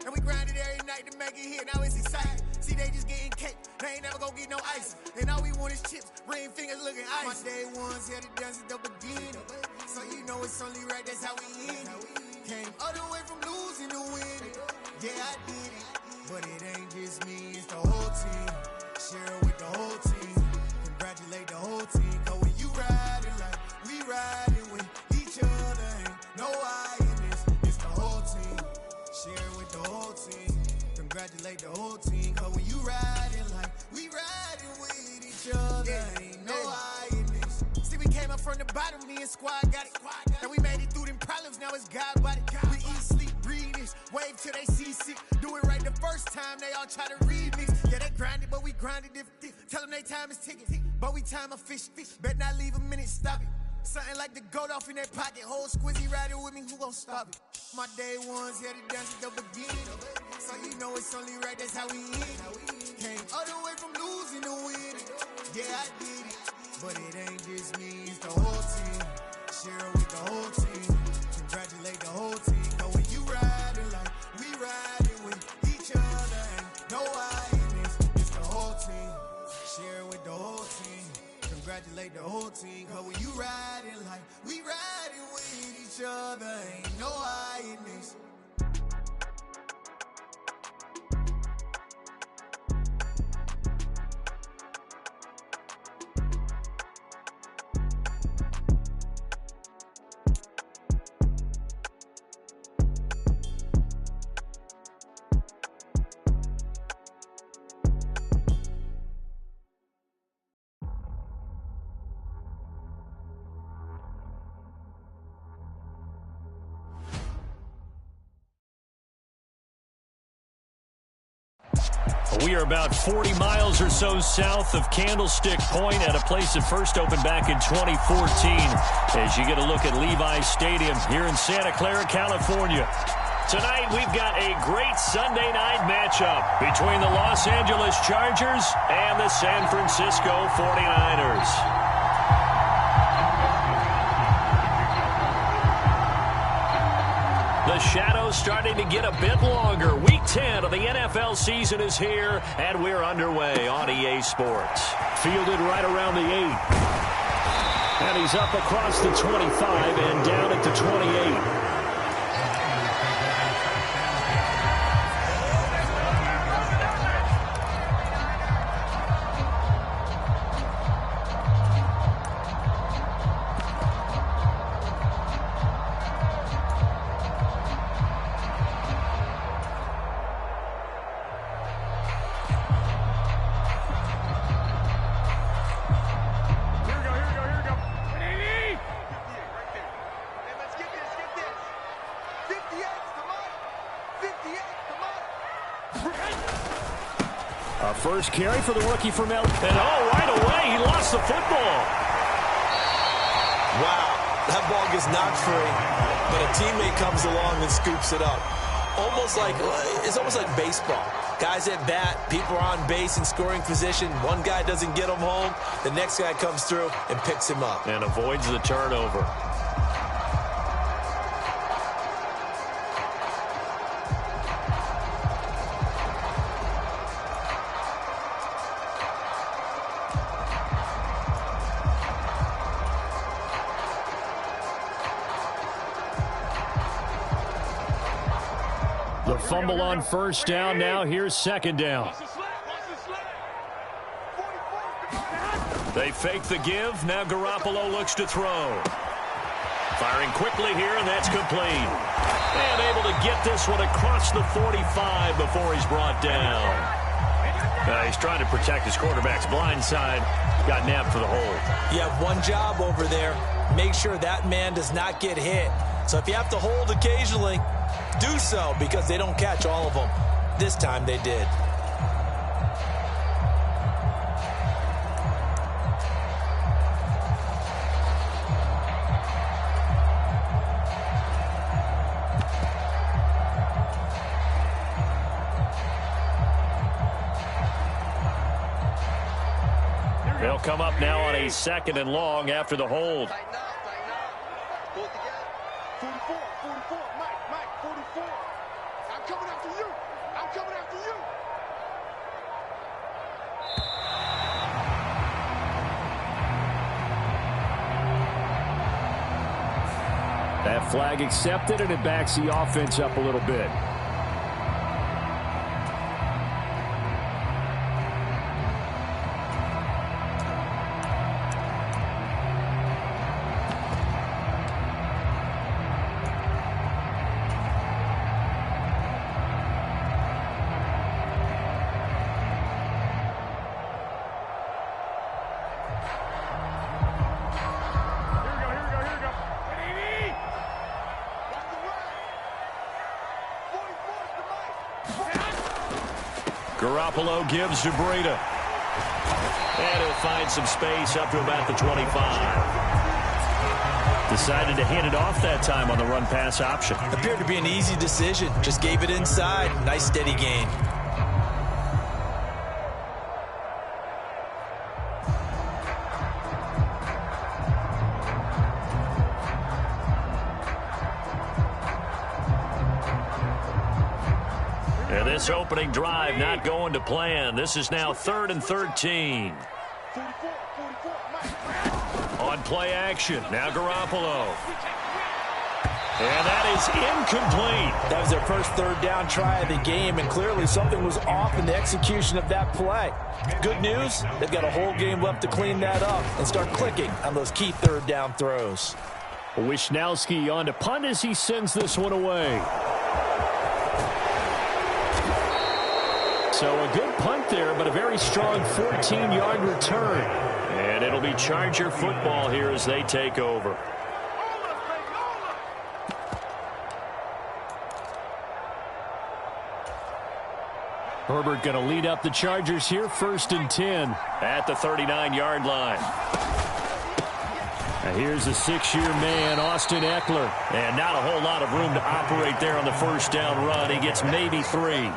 And we grinded every night to make it hit, now it's exciting. See, they just getting cake, they ain't never gonna get no ice. And all we want is chips, ring fingers looking ice. My day ones here to dance at the beginning. So you know it's only right, that's how we end it. Came all the way from losing to winning. Yeah, I did it. But it ain't just me, it's the whole team. Share it with the whole team. Congratulate the whole team. Cause when you riding like we riding with each other, ain't no I in this. It's the whole team. Share it with the whole team. Congratulate the whole team. Cause when you riding like we riding with each other, ain't no I in this. See, we came up from the bottom, me and squad got it. And we made it through them problems, now it's God body. We eat, sleep, breathe this. Wave till they see sick. Do it right the first time, they all try to remix. Yeah, they grinded, but we grinded different. Tell them they time is ticking. But we time a fish. Bet not leave a minute, stop it. Something like the goat off in their pocket. Whole squizzy riding with me, who gon' stop it? My day ones here to dance at the beginning. So you know it's only right, that's how we end it. Came all the way from losing to winning. Yeah, I did it. But it ain't just me, it's the whole team. Share it with the whole team. Congratulate the whole team. Cause when you riding like we riding with each other, ain't no I in this. It's the whole team. Share it with the whole team. Congratulate the whole team. Cause when you riding like we riding with each other, ain't no I in this. We are about 40 miles or so south of Candlestick Point at a place that first opened back in 2014 as you get a look at Levi's Stadium here in Santa Clara, California. Tonight, we've got a great Sunday night matchup between the Los Angeles Chargers and the San Francisco 49ers. The shadow's starting to get a bit longer. Week 10 of the NFL season is here, and we're underway on EA Sports. Fielded right around the 8. And he's up across the 25 and down at the 28. First carry for the rookie from El. And right away, he lost the football. Wow, that ball gets knocked free, but a teammate comes along and scoops it up. It's almost like baseball. Guys at bat, people are on base in scoring position. One guy doesn't get him home. The next guy comes through and picks him up. And avoids the turnover. The fumble on first down. Now here's second down. They fake the give. Now Garoppolo looks to throw. Firing quickly here, and that's complete. And able to get this one across the 45 before he's brought down. He's trying to protect his quarterback's blind side. Got nabbed for the hold. You have one job over there. Make sure that man does not get hit. So if you have to hold occasionally, do so, because they don't catch all of them. This time they did. They'll come up now on a second and long after the hold. That flag accepted, and it backs the offense up a little bit. Garoppolo gives to Breida. And he'll find some space up to about the 25. Decided to hand it off that time on the run-pass option. Appeared to be an easy decision. Just gave it inside. Nice steady gain. And this opening drive not going to plan. This is now 3rd and 13. On play action, now Garoppolo. And that is incomplete. That was their first third down try of the game, and clearly something was off in the execution of that play. Good news, they've got a whole game left to clean that up and start clicking on those key third down throws. Wishnowski on to punt as he sends this one away. So a good punt there, but a very strong 14-yard return. And it'll be Charger football here as they take over. Herbert going to lead up the Chargers here, 1st and 10 at the 39-yard line. Now here's a 6-year man, Austin Eckler. And not a whole lot of room to operate there on the first down run. He gets maybe 3.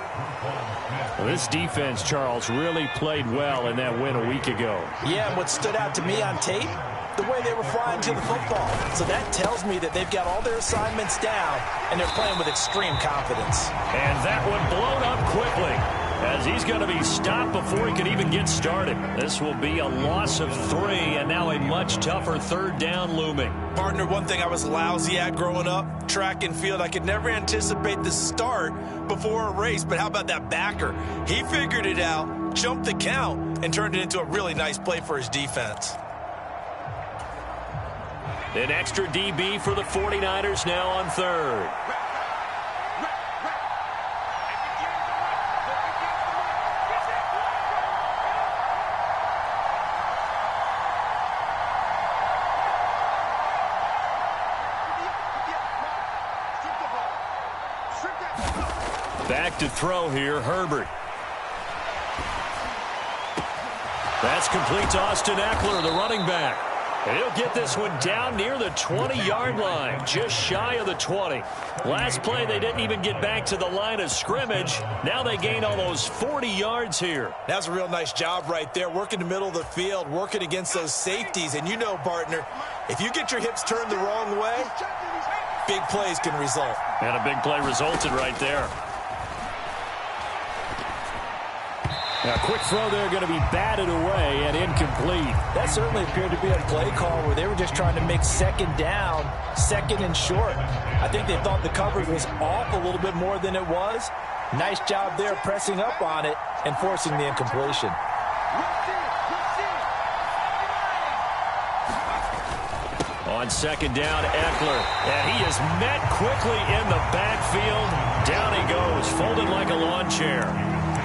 Well, this defense, Charles, really played well in that win a week ago. Yeah, and what stood out to me on tape, the way they were flying to the football. So that tells me that they've got all their assignments down, and they're playing with extreme confidence. And that one blown up quickly, as he's going to be stopped before he can even get started. This will be a loss of 3, and now a much tougher 3rd down looming. Partner, one thing I was lousy at growing up, track and field. I could never anticipate the start before a race, but how about that backer? He figured it out, jumped the count, and turned it into a really nice play for his defense. An extra DB for the 49ers now on 3rd. Back to throw here, Herbert. That's complete to Austin Eckler, the running back. And he'll get this one down near the 20-yard line, just shy of the 20. Last play, they didn't even get back to the line of scrimmage. Now they gain almost 40 yards here. That's a real nice job right there, working the middle of the field, working against those safeties. And you know, partner, if you get your hips turned the wrong way, big plays can result. And a big play resulted right there. Now, quick throw there going to be batted away and incomplete. That certainly appeared to be a play call where they were just trying to make 2nd down, 2nd and short. I think they thought the coverage was off a little bit more than it was. Nice job there pressing up on it and forcing the incompletion. On 2nd down, Eckler. And he is met quickly in the backfield. Down he goes, folded like a lawn chair.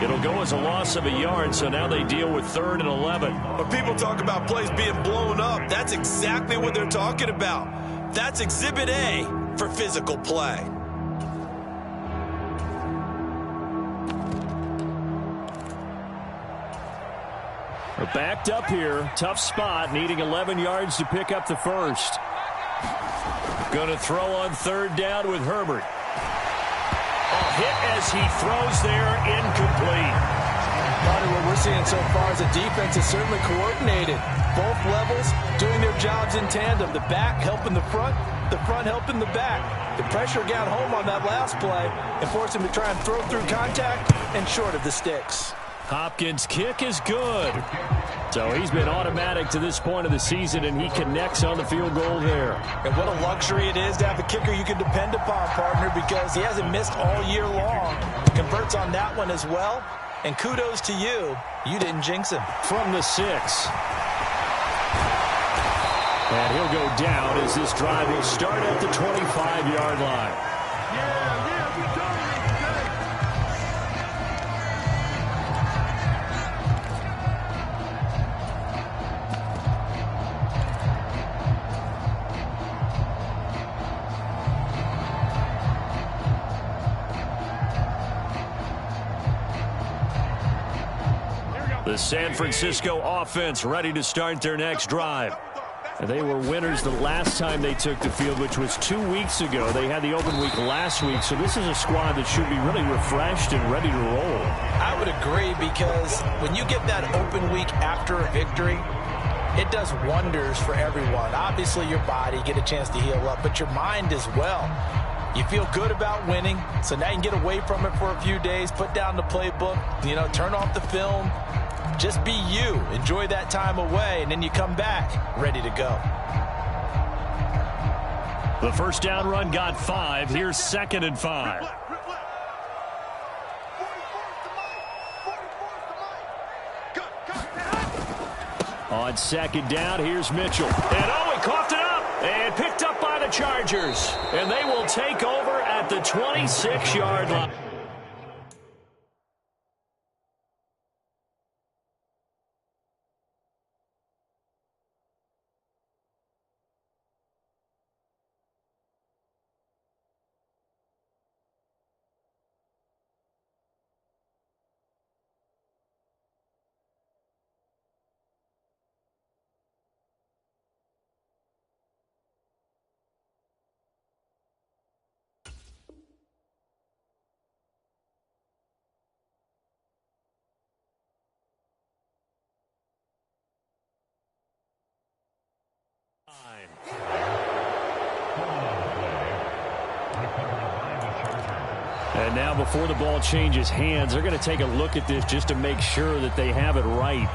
It'll go as a loss of a yard, so now they deal with 3rd and 11. When people talk about plays being blown up, that's exactly what they're talking about. That's Exhibit A for physical play. We're backed up here. Tough spot, needing 11 yards to pick up the first. Going to throw on 3rd down with Herbert. A hit as he throws there, incomplete. What we're seeing so far is the defense is certainly coordinated. Both levels doing their jobs in tandem. The back helping the front, the front helping the back. The pressure got home on that last play and forced him to try and throw through contact and short of the sticks. Hopkins' kick is good. So he's been automatic to this point of the season, and he connects on the field goal there. And what a luxury it is to have a kicker you can depend upon, partner, because he hasn't missed all year long. Converts on that one as well. And kudos to you. You didn't jinx him. From the 6. And he'll go down as this drive will start at the 25-yard line. The San Francisco offense ready to start their next drive. They were winners the last time they took the field, which was 2 weeks ago. They had the open week last week, so this is a squad that should be really refreshed and ready to roll. I would agree, because when you get that open week after a victory, it does wonders for everyone. Obviously, your body, get a chance to heal up, but your mind as well. You feel good about winning, so now you can get away from it for a few days, put down the playbook, turn off the film. Just be you. Enjoy that time away, and then you come back ready to go. The first down run got 5. Here's 2nd and 5. On 2nd down, here's Mitchell. And he coughed it up and picked up by the Chargers. And they will take over at the 26-yard line. And now before the ball changes hands, they're going to take a look at this just to make sure that they have it right.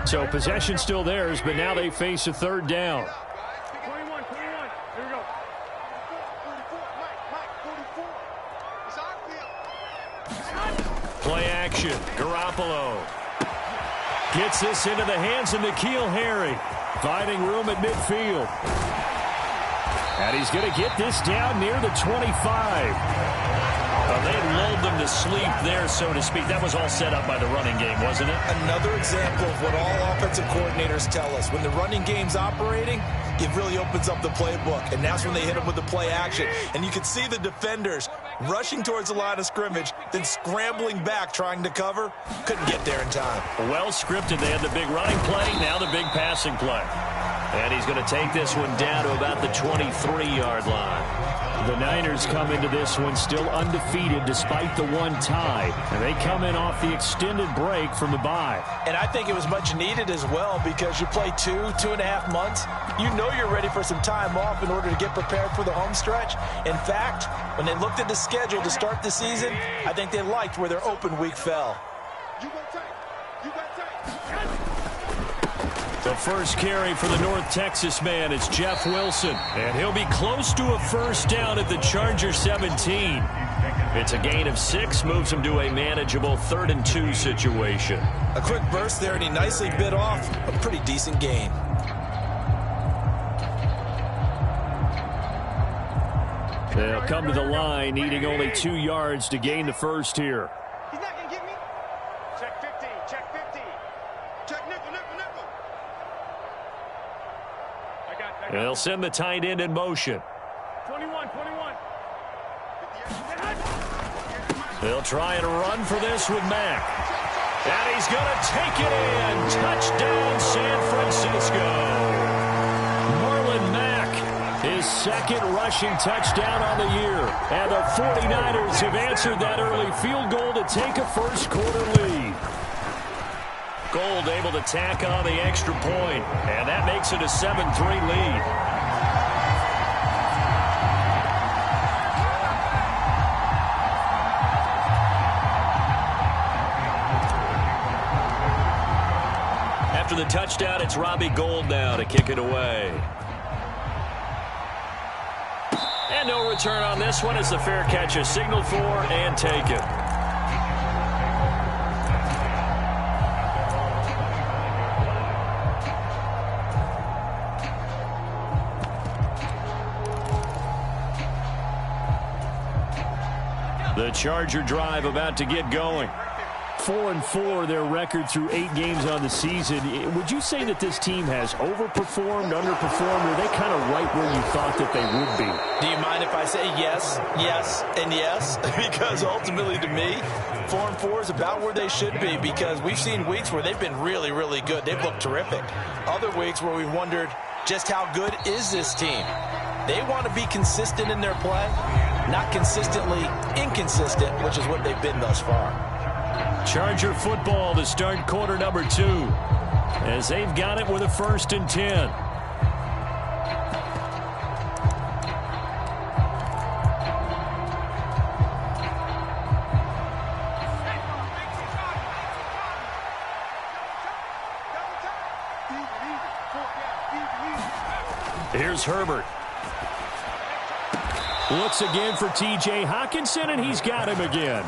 So possession still theirs, but now they face a 3rd down. 21. Here we go. 44. Play action. Garoppolo gets this into the hands of N'Keal Harry. Finding room at midfield. And he's going to get this down near the 25. They lulled them to sleep there, so to speak. That was all set up by the running game, wasn't it? Another example of what all offensive coordinators tell us. When the running game's operating, it really opens up the playbook, and that's when they hit them with the play action. And you can see the defenders rushing towards the line of scrimmage, then scrambling back trying to cover. Couldn't get there in time. Well scripted. They had the big running play, now the big passing play. And he's going to take this one down to about the 23-yard line. The Niners come into this one still undefeated despite the one tie. And they come in off the extended break from the bye. And I think it was much needed as well, because you play 2.5 months. You know you're ready for some time off in order to get prepared for the home stretch. In fact, when they looked at the schedule to start the season, I think they liked where their open week fell. The first carry for the North Texas man is Jeff Wilson. And he'll be close to a first down at the Charger 17. It's a gain of 6, moves him to a manageable 3rd and 2 situation. A quick burst there, and he nicely bit off a pretty decent gain. They'll come to the line, needing only 2 yards to gain the first here. He's not going to get me. Check 50. Check 50. Check nickel. They'll send the tight end in motion. 21. They'll try and run for this with Mack. And he's going to take it in. Touchdown, San Francisco. Marlon Mack, his second rushing touchdown on the year. And the 49ers have answered that early field goal to take a first-quarter lead. Gold able to tack on the extra point, and that makes it a 7-3 lead. After the touchdown, it's Robbie Gould now to kick it away. And no return on this one as the fair catch is signaled for and taken. The Charger drive about to get going. 4-4 their record through 8 games on the season. Would you say that this team has overperformed, underperformed, or are they kind of right where you thought that they would be? Do you mind if I say yes, yes, and yes? Because ultimately to me, 4-4 is about where they should be, because we've seen weeks where they've been really, really good. They've looked terrific. Other weeks where we wondered just how good is this team. They want to be consistent in their play, not consistently inconsistent, which is what they've been thus far. Charger football to start quarter number 2 as they've got it with a 1st and 10. Here's Herbert. Looks again for T.J. Hockenson, and he's got him again.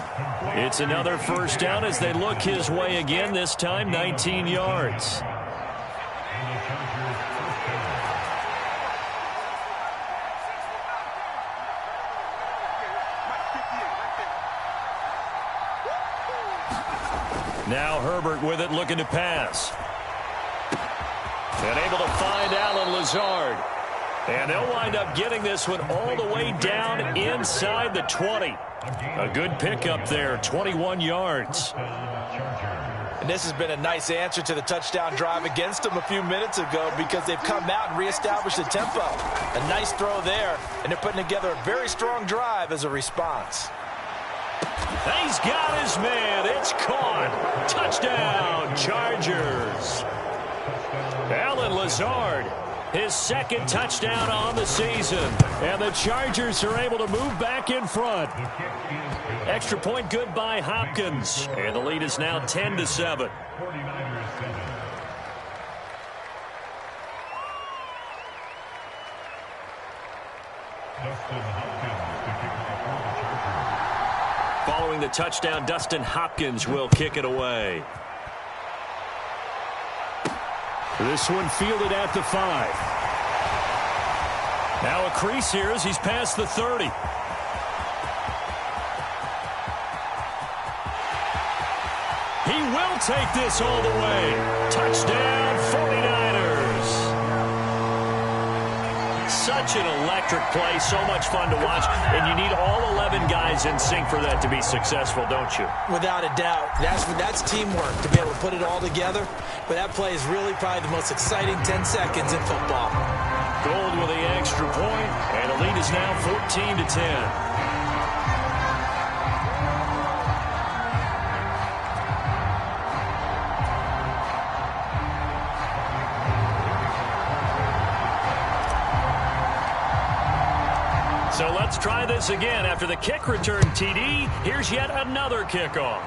It's another first down as they look his way again, this time 19 yards. Now Herbert with it, looking to pass. And able to find Allen Lazard. And they'll wind up getting this one all the way down inside the 20. A good pickup there, 21 yards. And this has been a nice answer to the touchdown drive against them a few minutes ago, because they've come out and reestablished the tempo. A nice throw there, and they're putting together a very strong drive as a response. He's got his man. It's caught. Touchdown, Chargers. Allen Lazard, his second touchdown on the season. And the Chargers are able to move back in front. Extra point good by Hopkins. And the lead is now 10-7. Following the touchdown, Dustin Hopkins will kick it away. This one fielded at the 5. Now a crease here as he's past the 30. He will take this all the way. Touchdown, 49ers. Such an electric play, so much fun to watch, and you need all 11 guys in sync for that to be successful, don't you? Without a doubt. That's teamwork, to be able to put it all together. But that play is really probably the most exciting 10 seconds in football. Gold with the extra point, and the lead is now 14-10. So let's try this again. After the kick return TD, here's yet another kickoff.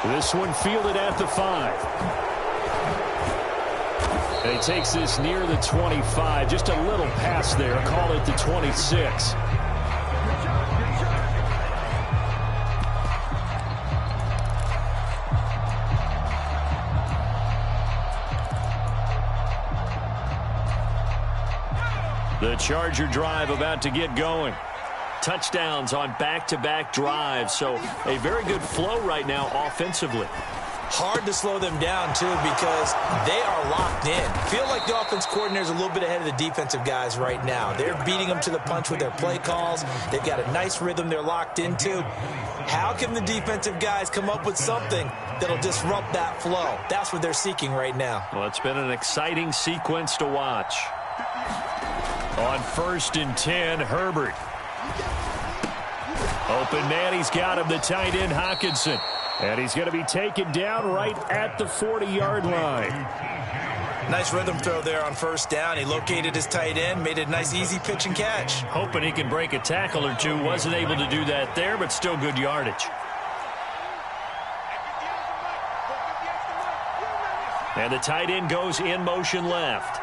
This one fielded at the 5. And he takes this near the 25. Just a little pass there. Call it the 26. The Charger drive about to get going. Touchdowns on back-to-back drives, so a very good flow right now offensively. Hard to slow them down, too, because they are locked in. Feel like the offense coordinator is a little bit ahead of the defensive guys right now. They're beating them to the punch with their play calls. They've got a nice rhythm they're locked into. How can the defensive guys come up with something that'll disrupt that flow? That's what they're seeking right now. Well, it's been an exciting sequence to watch. On 1st and 10, Herbert. Open man, he's got him, the tight end, Hockenson. And he's going to be taken down right at the 40-yard line. Nice rhythm throw there on 1st down. He located his tight end, made a nice easy pitch and catch. Hoping he can break a tackle or two. Wasn't able to do that there, but still good yardage. And the tight end goes in motion left.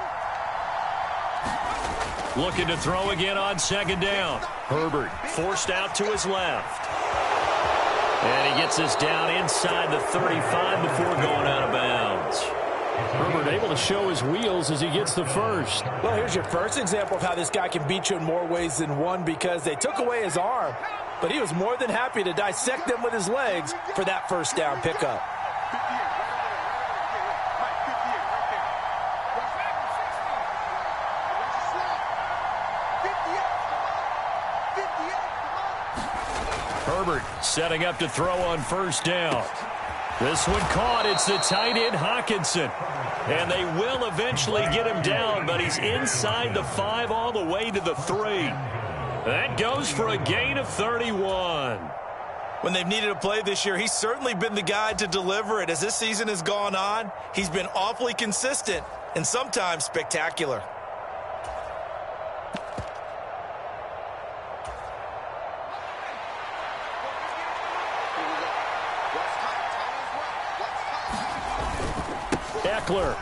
Looking to throw again on 2nd down. Herbert forced out to his left. And he gets this down inside the 35 before going out of bounds. Herbert able to show his wheels as he gets the first. Well, here's your first example of how this guy can beat you in more ways than one, because they took away his arm, but he was more than happy to dissect them with his legs for that 1st down pickup. Herbert setting up to throw on 1st down. This one caught. It's the tight end, Hockenson. And they will eventually get him down, but he's inside the 5 all the way to the 3. That goes for a gain of 31. When they've needed a play this year, he's certainly been the guy to deliver it. As this season has gone on, he's been awfully consistent and sometimes spectacular. Eckler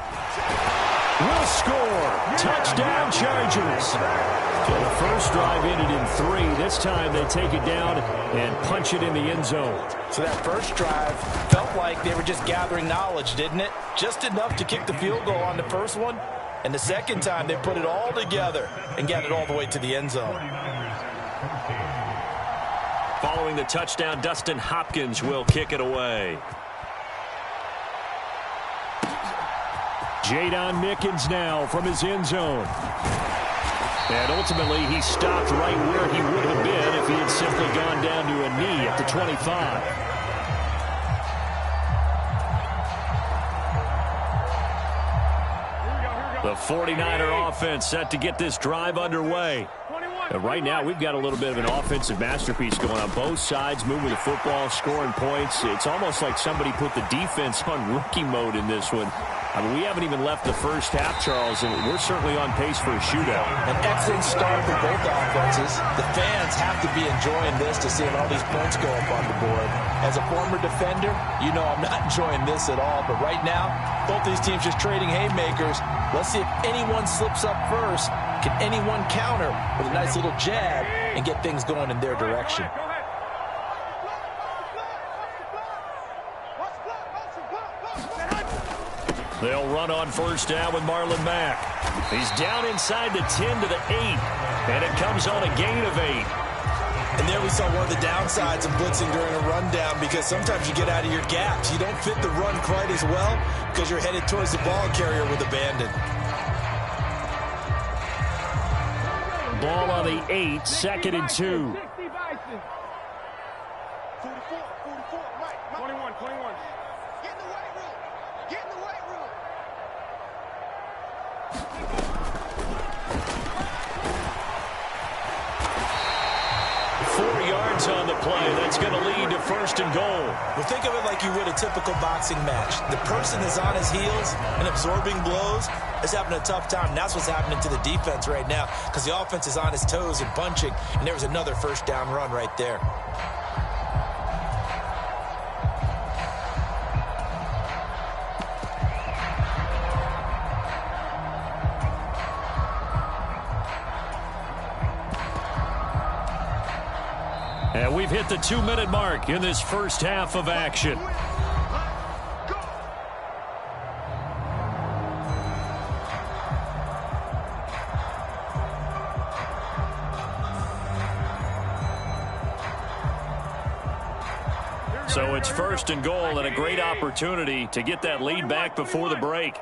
will score. Touchdown, Chargers. So the first drive ended in 3. This time they take it down and punch it in the end zone. So that first drive felt like they were just gathering knowledge, didn't it? Just enough to kick the field goal on the first one. And the second time they put it all together and got it all the way to the end zone. Following the touchdown, Dustin Hopkins will kick it away. Jadon Mickens now from his end zone. And ultimately, he stopped right where he would have been if he had simply gone down to a knee at the 25. The 49er offense set to get this drive underway. And right now, we've got a little bit of an offensive masterpiece going on. Both sides moving the football, scoring points. It's almost like somebody put the defense on rookie mode in this one. I mean, we haven't even left the first half, Charles, and we're certainly on pace for a shootout. An excellent start for both offenses. The fans have to be enjoying this to seeing all these points go up on the board. As a former defender, you know I'm not enjoying this at all. But right now, both these teams just trading haymakers. Let's see if anyone slips up first. Can anyone counter with a nice little jab and get things going in their direction? They'll run on 1st down with Marlon Mack. He's down inside the 10 to the 8, and it comes on a gain of 8. And there we saw one of the downsides of blitzing during a rundown, because sometimes you get out of your gaps. You don't fit the run quite as well because you're headed towards the ball carrier with abandon. Ball on the 8, 2nd and 2. 4 yards on the play. That's going to lead to 1st and goal. Well, think of it like you would a typical boxing match. The person is on his heels and absorbing blows is having a tough time. And that's what's happening to the defense right now, because the offense is on his toes and punching. And there was another 1st down run right there. And we've hit the 2-minute mark in this first half of action. So it's 1st and goal and a great opportunity to get that lead back before the break.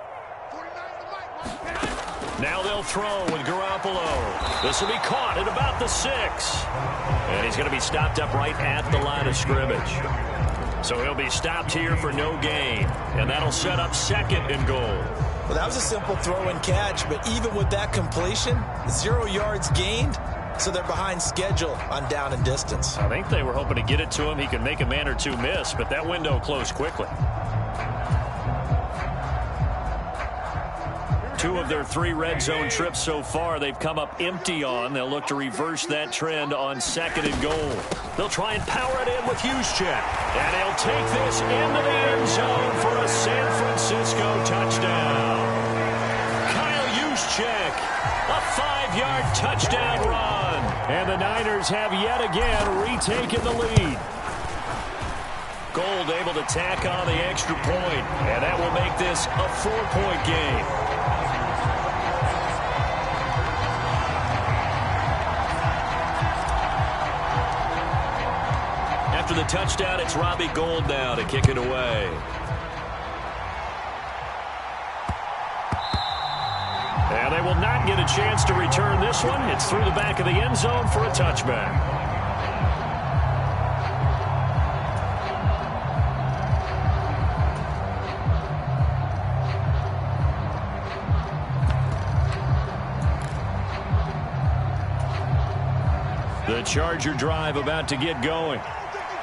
Now they'll throw with Garoppolo. This will be caught at about the 6. And he's going to be stopped up right at the line of scrimmage. So he'll be stopped here for no gain. And that'll set up 2nd and goal. Well, that was a simple throw and catch, but even with that completion, 0 yards gained, so they're behind schedule on down and distance. I think they were hoping to get it to him. He could make a man or two miss, but that window closed quickly. 2 of their 3 red zone trips so far, they've come up empty on. They'll look to reverse that trend on 2nd and goal. They'll try and power it in with Juszczyk. And he'll take this into the end zone for a San Francisco touchdown. Kyle Juszczyk, a 5-yard touchdown run. And the Niners have yet again retaken the lead. Gould able to tack on the extra point, and that will make this a 4-point game. After the touchdown, it's Robbie Gould now to kick it away. And they will not get a chance to return this one. It's through the back of the end zone for a touchback. The Charger drive about to get going.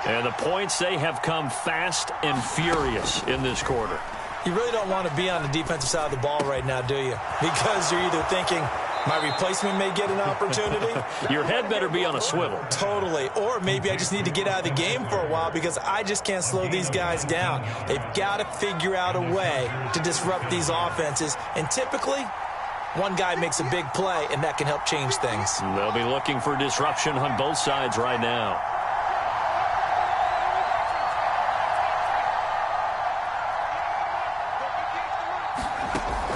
And the points, they have come fast and furious in this quarter. You really don't want to be on the defensive side of the ball right now, do you? Because you're either thinking, my replacement may get an opportunity. Your head better be on a swivel. Totally. Or maybe I just need to get out of the game for a while because I just can't slow these guys down. They've got to figure out a way to disrupt these offenses. And typically, one guy makes a big play, and that can help change things. They'll be looking for disruption on both sides right now.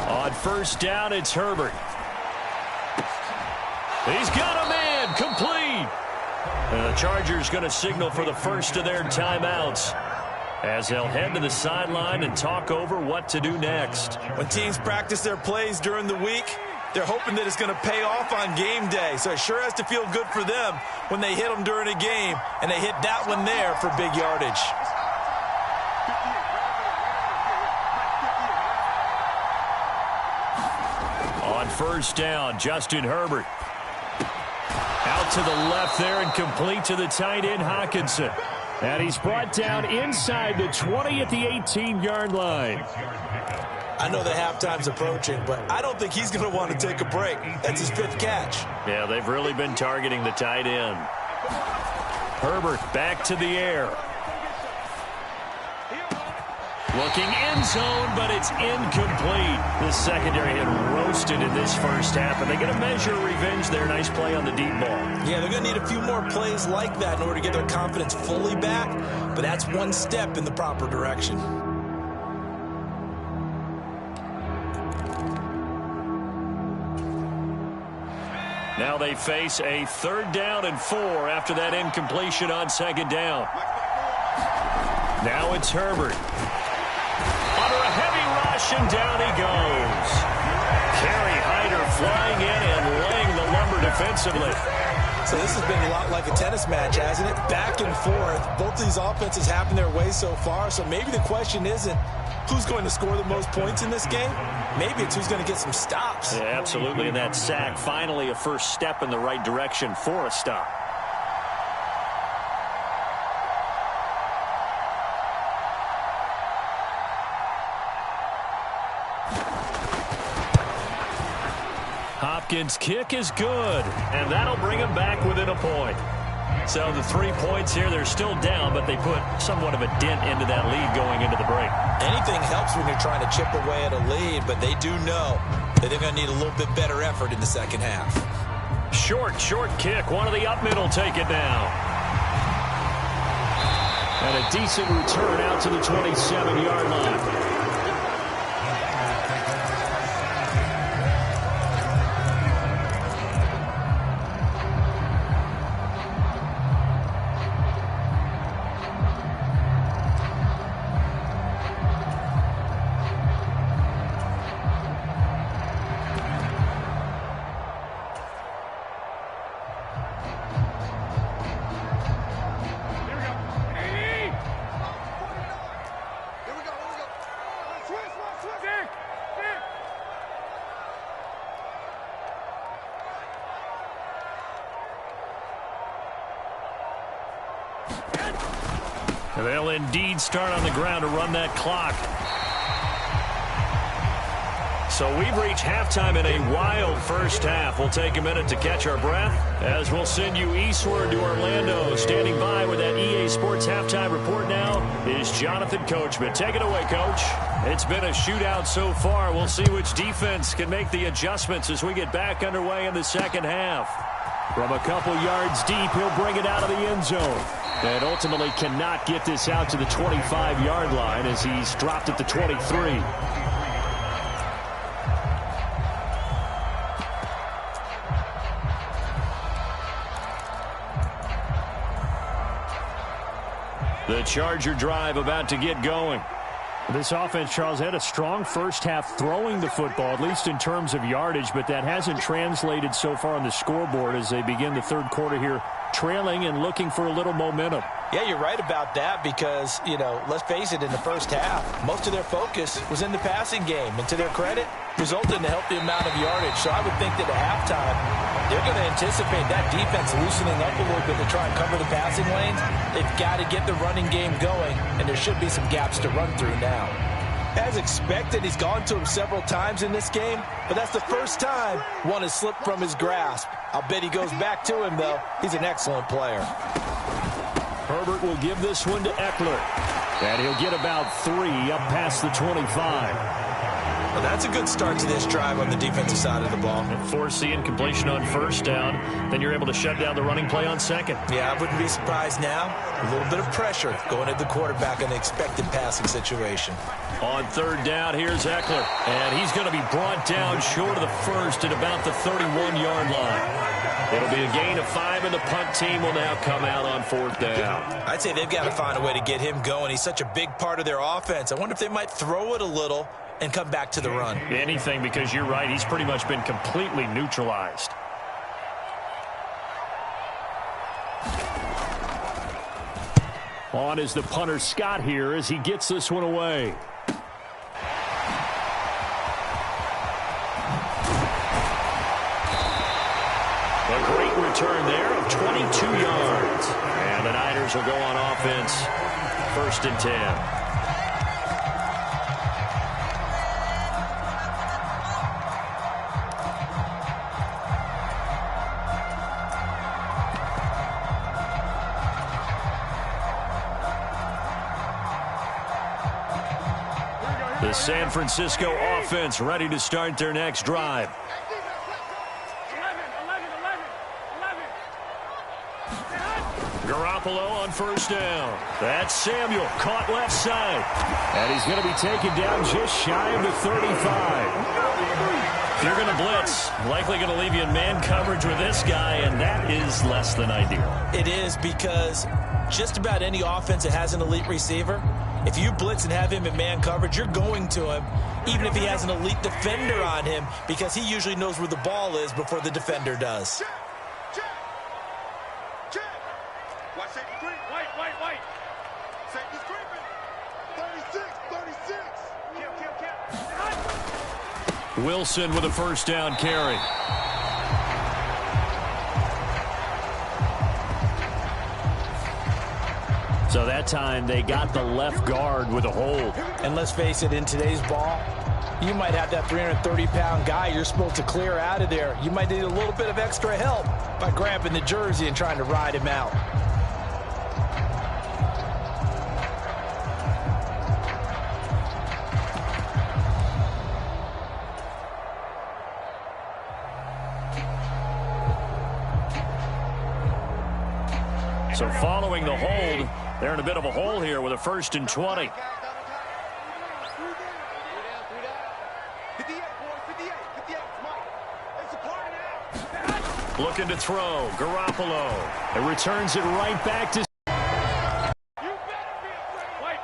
On 1st down, it's Herbert. He's got a man, complete. And the Chargers going to signal for the first of their timeouts as they'll head to the sideline and talk over what to do next. When teams practice their plays during the week, they're hoping that it's going to pay off on game day. So it sure has to feel good for them when they hit them during a game, and they hit that one there for big yardage. On 1st down, Justin Herbert. Out to the left there and complete to the tight end, Hockenson. And he's brought down inside the 20 at the 18-yard line. I know the halftime's approaching, but I don't think he's going to want to take a break. That's his 5th catch. Yeah, they've really been targeting the tight end. Herbert back to the air. Looking end zone, but it's incomplete. The secondary had roasted in this first half, and they're going to measure revenge there. Nice play on the deep ball. Yeah, they're going to need a few more plays like that in order to get their confidence fully back, but that's one step in the proper direction. Now they face a 3rd down and 4 after that incompletion on 2nd down. Now it's Herbert. Under a heavy rush, and down he goes. Kerry Hyder flying in and laying the lumber defensively. So this has been a lot like a tennis match, hasn't it? Back and forth. Both these offenses happen their way so far, so maybe the question isn't who's going to score the most points in this game. Maybe it's who's going to get some stops. Yeah, absolutely, and that sack finally a first step in the right direction for a stop. Hopkins' kick is good, and that'll bring him back within a point. So the 3 points here, they're still down, but they put somewhat of a dent into that lead going into the break. Anything helps when you're trying to chip away at a lead, but they do know that they're going to need a little bit better effort in the second half. Short kick. One of the up middle take it now. And a decent return out to the 27-yard line. They'll indeed start on the ground to run that clock. So we've reached halftime in a wild first half. We'll take a minute to catch our breath as we'll send you eastward to Orlando. Standing by with that EA Sports halftime report now is Jonathan Coachman. Take it away, Coach. It's been a shootout so far. We'll see which defense can make the adjustments as we get back underway in the second half. From a couple yards deep, he'll bring it out of the end zone. And ultimately cannot get this out to the 25-yard line as he's dropped at the 23. The Charger drive about to get going. This offense, Charles, had a strong first half throwing the football, at least in terms of yardage, but that hasn't translated so far on the scoreboard as they begin the third quarter here, trailing and looking for a little momentum. Yeah, you're right about that because, let's face it, in the first half, most of their focus was in the passing game. And to their credit, resulted in a healthy amount of yardage. So I would think that at halftime, they're going to anticipate that defense loosening up a little bit to try and cover the passing lanes. They've got to get the running game going, and there should be some gaps to run through now. As expected, he's gone to him several times in this game, but that's the first time one has slipped from his grasp. I'll bet he goes back to him, though. He's an excellent player. Herbert will give this one to Eckler. And he'll get about 3 up past the 25. Well, that's a good start to this drive on the defensive side of the ball. And force the incompletion on first down. Then you're able to shut down the running play on second. Yeah, I wouldn't be surprised now. A little bit of pressure going at the quarterback in the expected passing situation. On third down, here's Eckler. And he's going to be brought down short of the first at about the 31-yard line. It'll be a gain of 5, and the punt team will now come out on fourth down. I'd say they've got to find a way to get him going. He's such a big part of their offense. I wonder if they might throw it a little and come back to the run. Anything, because you're right. He's pretty much been completely neutralized. On is the punter Scott here as he gets this one away. A great return there of 22 yards. And the Niners will go on offense. 1st and 10. The San Francisco offense ready to start their next drive. Garoppolo on first down. That's Samuel, caught left side. And he's going to be taken down just shy of the 35. If you're going to blitz, likely going to leave you in man coverage with this guy, and that is less than ideal. It is, because just about any offense that has an elite receiver, if you blitz and have him in man coverage, you're going to him, even if he has an elite defender on him, because he usually knows where the ball is before the defender does. Wilson with a first down carry. So that time they got the left guard with a hold. And let's face it, in today's ball, you might have that 330-pound guy you're supposed to clear out of there. You might need a little bit of extra help by grabbing the jersey and trying to ride him out. So following the hold, they're in a bit of a hole here with a 1st and 20. Looking to throw. Garoppolo. It returns it right back to... White.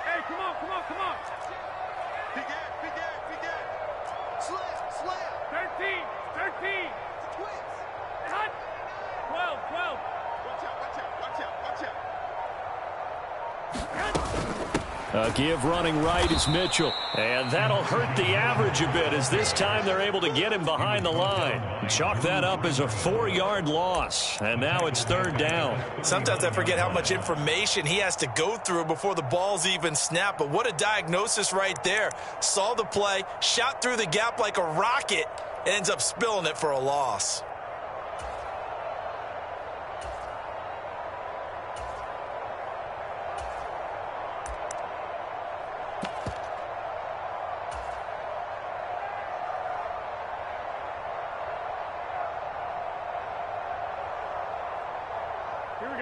Hey, come on. Big Ed. Slam. 13. Hot. 12. Watch out. Give running right is Mitchell. And that'll hurt the average a bit as this time they're able to get him behind the line. Chalk that up as a 4-yard loss. And now it's 3rd down. Sometimes I forget how much information he has to go through before the ball's even snapped. But what a diagnosis right there. Saw the play, shot through the gap like a rocket, and ends up spilling it for a loss.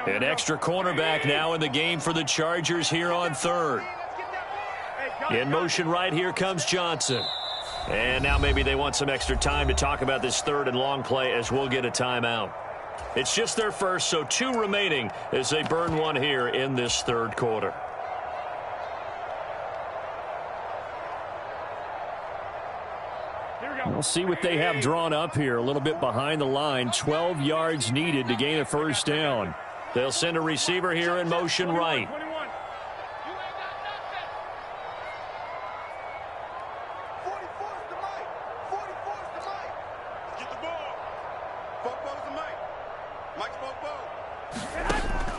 An extra cornerback now in the game for the Chargers here on 3rd. In motion right, here comes Johnson. And now maybe they want some extra time to talk about this 3rd and long play as we'll get a timeout. It's just their first, so 2 remaining as they burn one here in this 3rd quarter. We'll see what they have drawn up here. A little bit behind the line. 12 yards needed to gain a 1st down. They'll send a receiver here in motion right.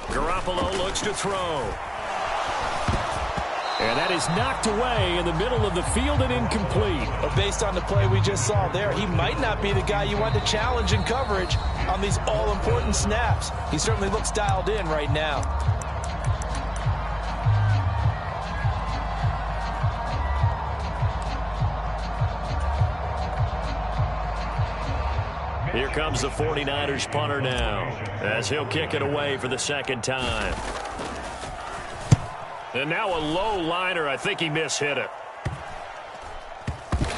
Garoppolo looks to throw. And that is knocked away in the middle of the field and incomplete. But based on the play we just saw there, he might not be the guy you want to challenge in coverage on these all-important snaps. He certainly looks dialed in right now. Here comes the 49ers punter now as he'll kick it away for the 2nd time. And now a low liner. I think he mishit it.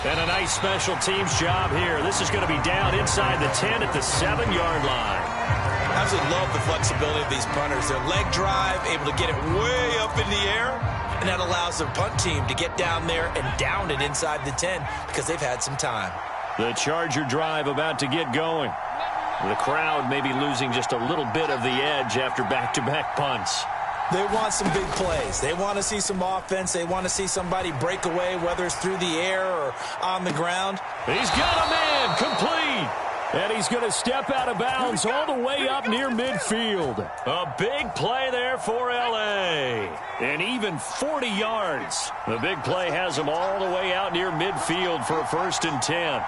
And a nice special teams job here. This is going to be down inside the 10 at the 7-yard line. I absolutely love the flexibility of these punters. Their leg drive, able to get it way up in the air, and that allows the punt team to get down there and down it inside the 10 because they've had some time. The Charger drive about to get going. The crowd may be losing just a little bit of the edge after back-to-back punts. They want some big plays. They want to see some offense. They want to see somebody break away, whether it's through the air or on the ground. He's got a man, complete. And he's going to step out of bounds all the way up near midfield. A big play there for L.A. And even 40 yards. The big play has him all the way out near midfield for a 1st and 10.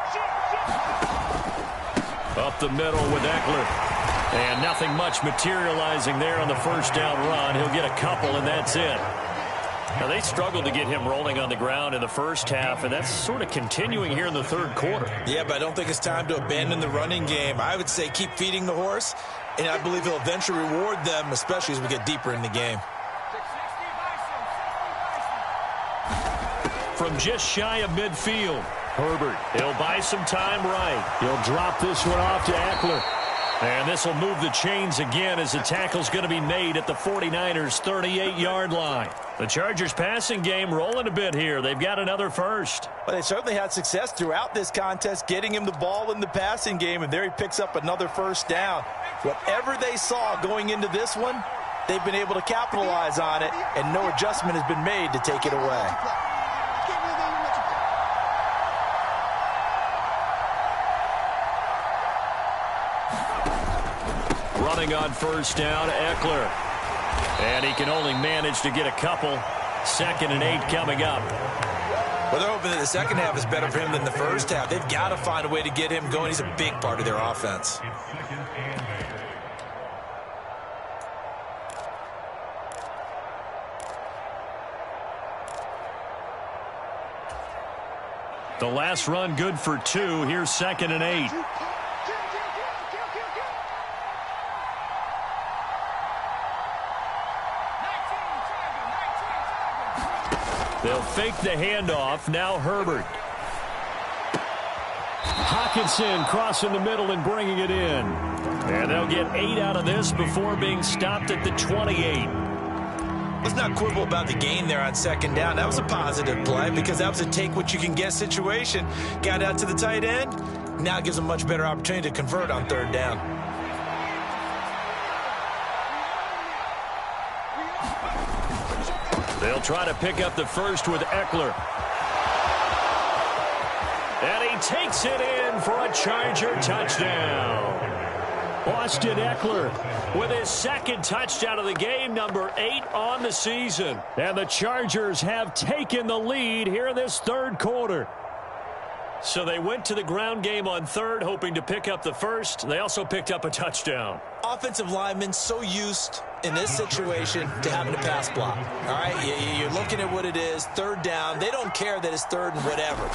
Up the middle with Eckler. And nothing much materializing there on the 1st down run. He'll get a couple, and that's it. Now, they struggled to get him rolling on the ground in the 1st half, and that's sort of continuing here in the 3rd quarter. Yeah, but I don't think it's time to abandon the running game. I would say keep feeding the horse, and I believe he'll eventually reward them, especially as we get deeper in the game. From just shy of midfield, Herbert. He'll buy some time right. He'll drop this one off to Eckler. And this will move the chains again as the tackle's going to be made at the 49ers' 38-yard line. The Chargers' passing game rolling a bit here. They've got another 1st. Well, they certainly had success throughout this contest, getting him the ball in the passing game, and there he picks up another 1st down. Whatever they saw going into this one, they've been able to capitalize on it, and no adjustment has been made to take it away. Running on 1st down, Eckler. And he can only manage to get a couple. 2nd and 8 coming up. Well, they're hoping that the 2nd half is better for him than the 1st half. They've got to find a way to get him going. He's a big part of their offense. The last run good for 2. Here's 2nd and 8. They'll fake the handoff. Now Herbert. Hockenson crossing the middle and bringing it in. And they'll get 8 out of this before being stopped at the 28. Let's not quibble about the gain there on 2nd down. That was a positive play because that was a take-what-you-can-get situation. Got out to the tight end. Now gives them a much better opportunity to convert on 3rd down. They'll try to pick up the first with Eckler. And he takes it in for a Charger touchdown. Austin Eckler with his second touchdown of the game, number 8 on the season. And the Chargers have taken the lead here in this third quarter. So they went to the ground game on third, hoping to pick up the first. They also picked up a touchdown. Offensive linemen so used in this situation to having a pass block. All right, you're looking at what it is, third down. They don't care that it's third and whatever.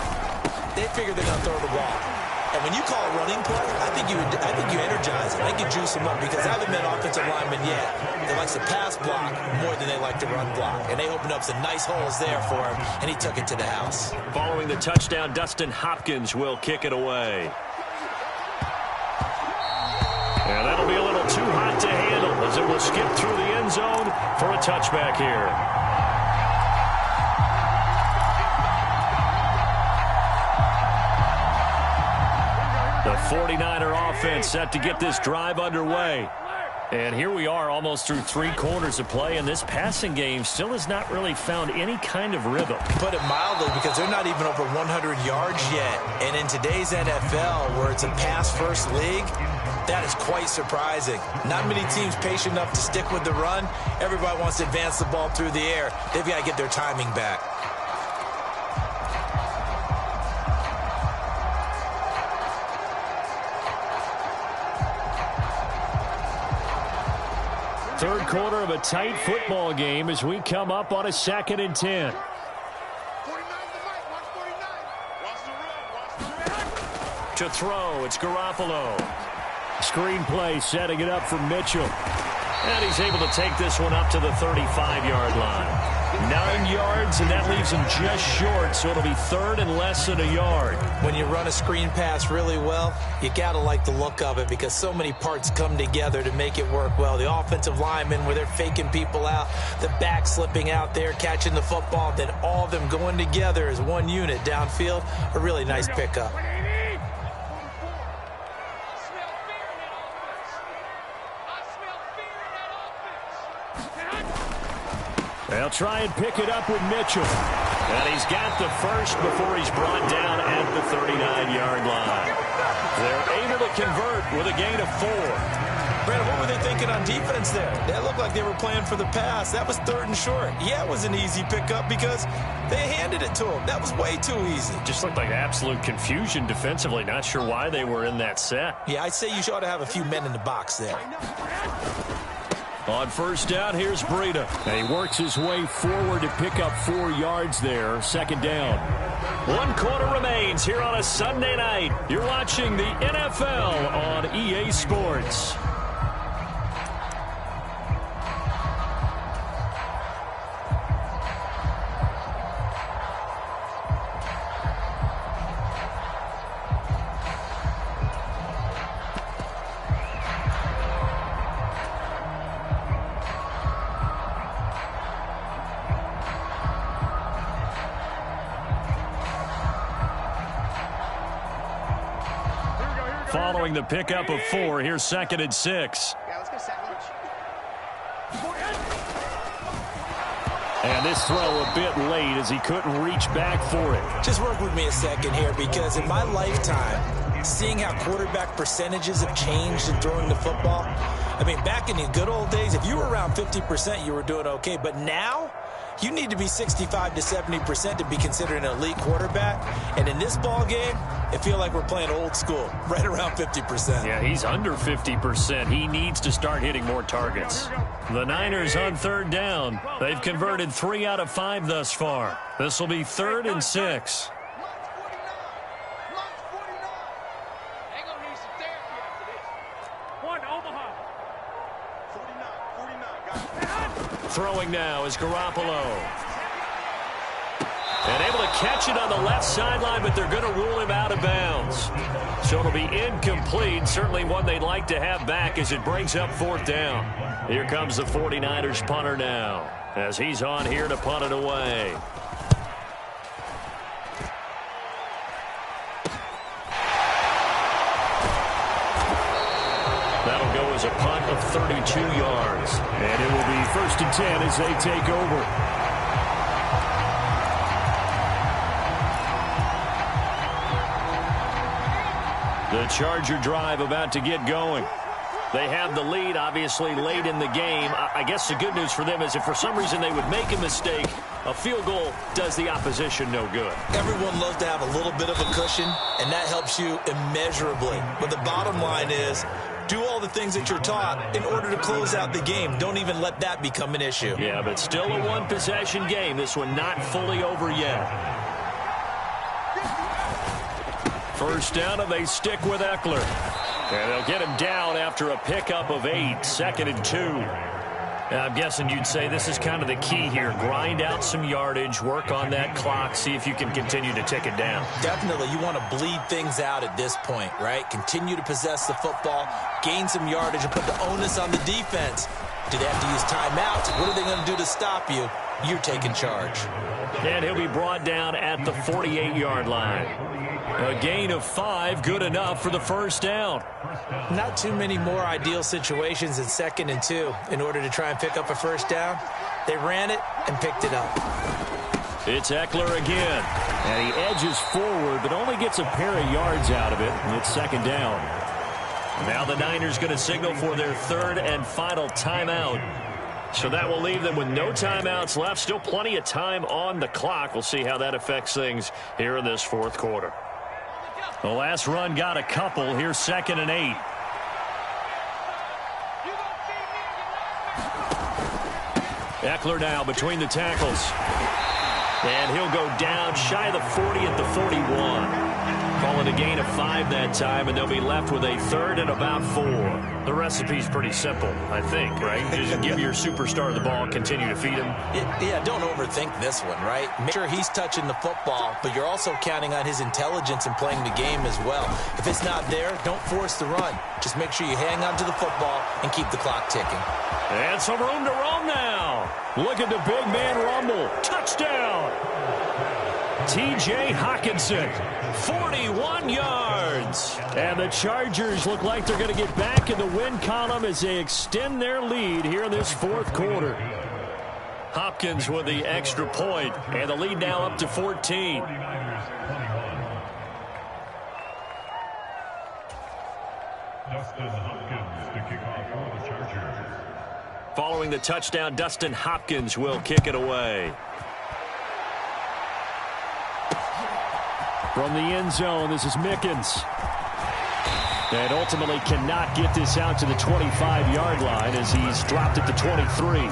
They figure they're going to throw the ball. And when you call a running play, I think you energize it. I think you juice them up because I haven't met offensive linemen yet that likes to pass block more than they like to run block. And they opened up some nice holes there for him, and he took it to the house. Following the touchdown, Dustin Hopkins will kick it away. And that'll be a little too hot to handle as it will skip through the end zone for a touchback here. The 49er offense set to get this drive underway. And here we are almost through 3 quarters of play, and this passing game still has not really found any kind of rhythm. Put it mildly, because they're not even over 100 yards yet. And in today's NFL, where it's a pass-first league, that is quite surprising. Not many teams patient enough to stick with the run. Everybody wants to advance the ball through the air. They've got to get their timing back. Third quarter of a tight football game as we come up on a 2nd and 10. To throw, it's Garoppolo. Screen play setting it up for Mitchell. And he's able to take this one up to the 35-yard line. 9 yards, and that leaves him just short, so it'll be third and less than a yard. When you run a screen pass really well, you got to like the look of it because so many parts come together to make it work well. The offensive linemen, where they're faking people out, the back slipping out there, catching the football, then all of them going together as one unit downfield, a really nice pickup. They'll try and pick it up with Mitchell. And he's got the first before he's brought down at the 39-yard line. They're able to convert with a gain of 4. Brandon, what were they thinking on defense there? That looked like they were playing for the pass. That was third and short. Yeah, it was an easy pickup because they handed it to him. That was way too easy. Just looked like absolute confusion defensively. Not sure why they were in that set. Yeah, I'd say you ought to have a few men in the box there. On first down, here's Breida. And he works his way forward to pick up 4 yards there. 2nd down. 1 quarter remains here on a Sunday night. You're watching the NFL on EA Sports. Following the pickup of 4, here's 2nd and 6. And this throw a bit late as he couldn't reach back for it. Just work with me a second here, because in my lifetime, seeing how quarterback percentages have changed in throwing the football, I mean, back in the good old days, if you were around 50%, you were doing okay. But now, you need to be 65 to 70% to be considered an elite quarterback. And in this ball game, it feels like we're playing old school, right around 50%. Yeah, he's under 50%. He needs to start hitting more targets. The Niners on 3rd down. They've converted 3 out of 5 thus far. This will be 3rd and 6. Throwing now is Garoppolo. And able to catch it on the left sideline, but they're going to rule him out of bounds. So it'll be incomplete. Certainly one they'd like to have back as it brings up 4th down. Here comes the 49ers punter now as he's on here to punt it away. That'll go as a punt of 32 yards. And it will be 1st and 10 as they take over. The Charger drive about to get going. They have the lead, obviously, late in the game. I guess the good news for them is if for some reason they would make a mistake, a field goal does the opposition no good. Everyone loves to have a little bit of a cushion, and that helps you immeasurably. But the bottom line is, do all the things that you're taught in order to close out the game. Don't even let that become an issue. Yeah, but still a one-possession game. This one not fully over yet. First down, and they stick with Ekeler. And they'll get him down after a pickup of 8, 2nd and 2. I'm guessing you'd say this is kind of the key here. Grind out some yardage, work on that clock, see if you can continue to tick it down. Definitely. You want to bleed things out at this point, right? Continue to possess the football, gain some yardage, and put the onus on the defense. Do they have to use timeouts? What are they going to do to stop you? You're taking charge. And he'll be brought down at the 48-yard line. A gain of 5, good enough for the first down. Not too many more ideal situations in 2nd and 2 in order to try and pick up a first down. They ran it and picked it up. It's Ekeler again. And he edges forward, but only gets a pair of yards out of it. And it's 2nd down. Now the Niners going to signal for their 3rd and final timeout. So that will leave them with no timeouts left. Still plenty of time on the clock. We'll see how that affects things here in this 4th quarter. The last run got a couple. Here's 2nd and 8. Ekeler now between the tackles. And he'll go down shy of the 40 at the 41. Call it a gain of 5 that time, and they'll be left with a 3rd and about 4. The recipe's pretty simple, I think, right? Just give your superstar the ball, continue to feed him. Yeah, don't overthink this one, right? Make sure he's touching the football, but you're also counting on his intelligence in playing the game as well. If it's not there, don't force the run. Just make sure you hang on to the football and keep the clock ticking. And some room to roam now. Look at the big man rumble. Touchdown. T.J. Hockenson, 41 yards. And the Chargers look like they're going to get back in the win column as they extend their lead here in this 4th quarter. Hopkins with the extra point, and the lead now up to 14. Dustin Hopkins to kick off for the Chargers. Following the touchdown, Dustin Hopkins will kick it away. From the end zone, this is Mickens. And ultimately cannot get this out to the 25-yard line as he's dropped at the 23.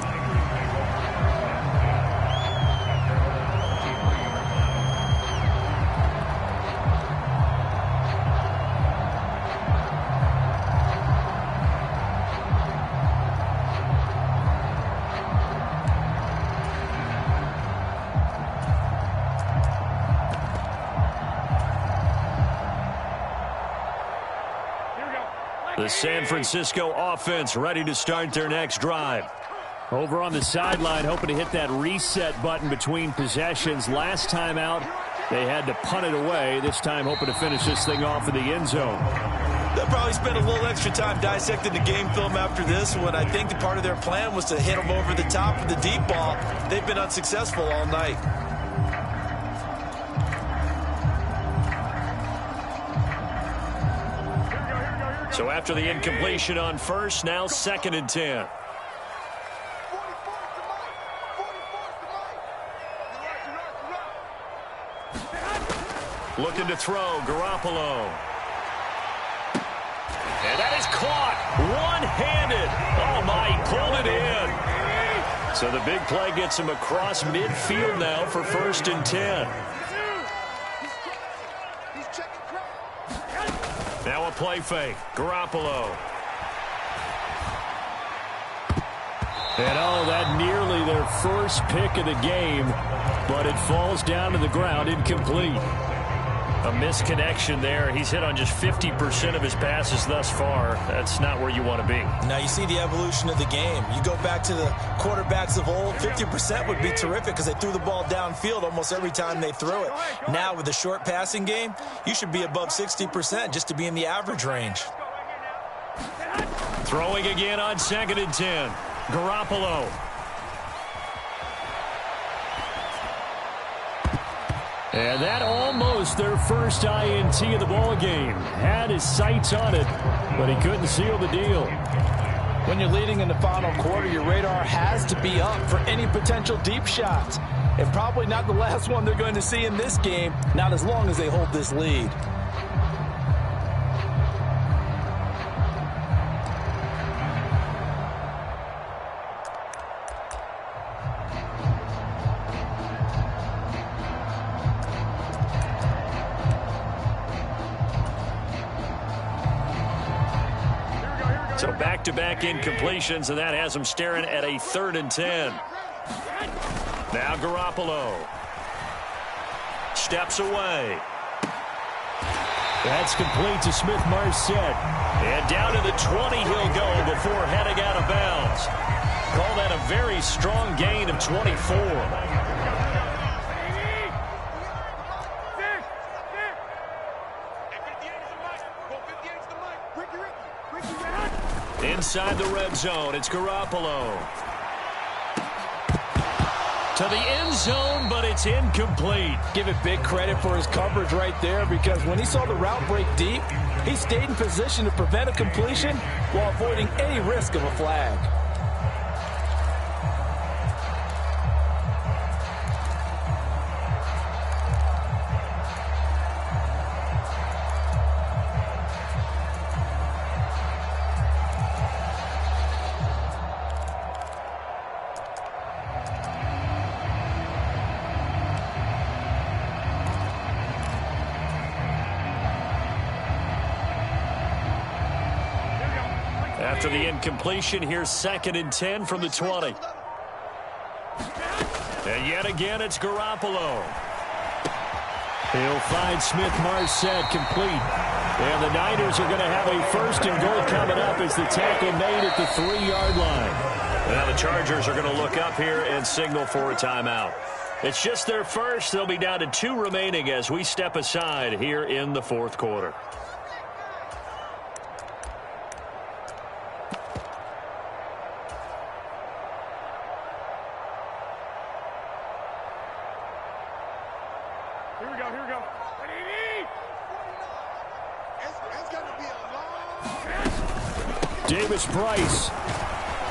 The San Francisco offense ready to start their next drive. Over on the sideline, hoping to hit that reset button between possessions. Last time out, they had to punt it away. This time, hoping to finish this thing off in the end zone. They'll probably spend a little extra time dissecting the game film after this one. I think the part of their plan was to hit them over the top of the deep ball. They've been unsuccessful all night. So after the incompletion on first, now 2nd and 10. Looking to throw, Garoppolo. And that is caught one-handed. Oh, my, he pulled it in. So the big play gets him across midfield now for 1st and 10. Now a play fake. Garoppolo. And oh, that nearly their first pick of the game, but it falls down to the ground incomplete. A misconnection there. He's hit on just 50% of his passes thus far. That's not where you want to be. Now you see the evolution of the game. You go back to the quarterbacks of old, 50% would be terrific because they threw the ball downfield almost every time they threw it. Now with the short passing game, you should be above 60% just to be in the average range. Throwing again on 2nd and 10. Garoppolo. And that almost their first INT of the ball game. Had his sights on it, but he couldn't seal the deal. When you're leading in the final quarter, your radar has to be up for any potential deep shots. And probably not the last one they're going to see in this game, not as long as they hold this lead. So back-to-back incompletions, and that has them staring at a 3rd and 10. Now Garoppolo steps away. That's complete to Smith-Marsette. And down to the 20 he'll go before heading out of bounds. Call that a very strong gain of 24. Inside the red zone, it's Garoppolo. To the end zone, but it's incomplete. Give it big credit for his coverage right there, because when he saw the route break deep, he stayed in position to prevent a completion while avoiding any risk of a flag. After the incompletion, here's 2nd and 10 from the 20. And yet again, it's Garoppolo. He'll find Smith-Marsette complete. And the Niners are going to have a 1st and goal coming up as the tackle made at the 3-yard line. Now the Chargers are going to look up here and signal for a timeout. It's just their first. They'll be down to 2 remaining as we step aside here in the 4th quarter. Here we go. It's going to be a long... Davis Price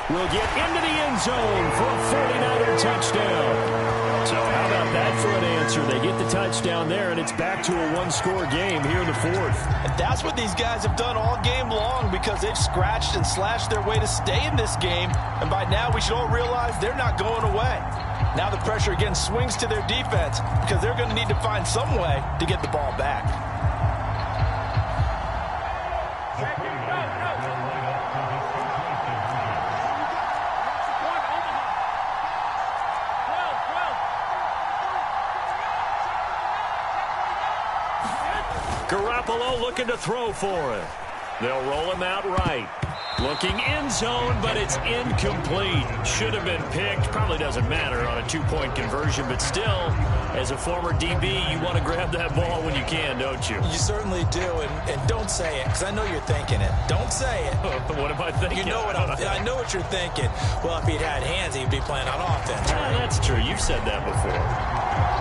will get into the end zone for a 49er touchdown. So how about that for an answer? They get the touchdown there, and it's back to a 1-score game here in the 4th. And that's what these guys have done all game long, because they've scratched and slashed their way to stay in this game. And by now, we should all realize they're not going away. Now the pressure again swings to their defense, because they're going to need to find some way to get the ball back. Garoppolo looking to throw for it. They'll roll him out right. Looking end zone, but it's incomplete. Should have been picked. Probably doesn't matter on a 2-point conversion, but still, as a former DB, you want to grab that ball when you can, don't you? You certainly do, and don't say it, because I know you're thinking it. Don't say it. What am I thinking? You know what I know what you're thinking. Well, if he'd had hands, he'd be playing on offense. Right? That's true. You've said that before.